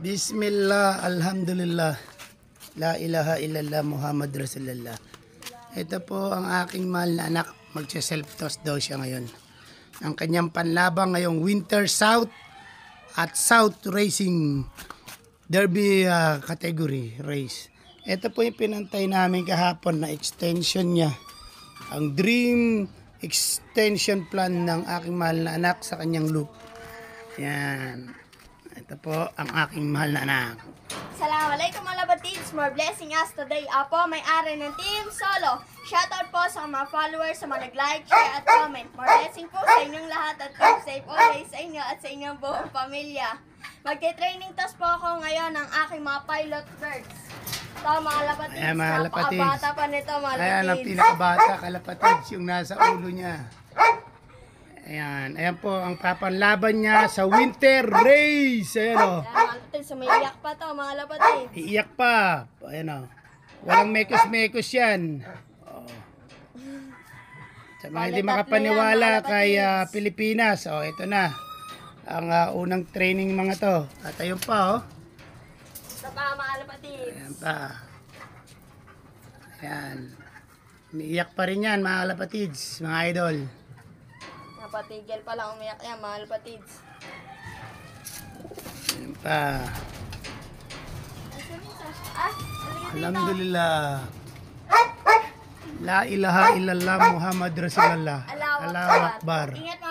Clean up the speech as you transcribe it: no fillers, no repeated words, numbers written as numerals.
Bismillah, Alhamdulillah, La ilaha illallah, Muhammad Rasulullah. Ito po ang aking mahal na anak. Magsa-self-toss daw siya ngayon. Ang kanyang panlabang ngayong Winter South at South Racing Derby category race. Ito po yung pinantay namin kahapon na extension niya. Ang dream extension plan ng aking mahal na anak sa kanyang loop. Yan. Ito po ang aking mahal na anak. Assalamualaikum mga labatids. More blessing us today. Apo, may-ari ng Team Solo. Shoutout po sa mga followers, sa mga nag-like, share at comment. More blessing po sa inyong lahat at keep safe always sa inyo at sa inyong buong pamilya. Magte-training toss po ako ngayon ng aking mga pilot birds. Ito mga labatids. Ayan, mga lapatids. Napakabata pa nito mga Ayan ang labatids. pinakabata kalapatids yung nasa ulo niya. Ayan, ayan po ang papanlaban niya sa winter race. Ayan o. Ayan mga labatids, sumiyak pa to mga labatids. Iiyak pa. Ayan o. Walang mekos-mekos yan. Oh. Sa mga hindi makapaniwala kay Pilipinas. O, ito na. Ang unang training mga to. At ayun pa o. Ito pa mga labatids. Ayan pa. Ayan. Umiiyak pa rin yan mga kalapatids, mga idol. Napatigil pa lang umiyak yan mga labatids. Ayan pa. Ah, Alhamdulillah. La ilaha illallah Muhammad Rasulullah. Allahu Allahu Akbar. Ingat mga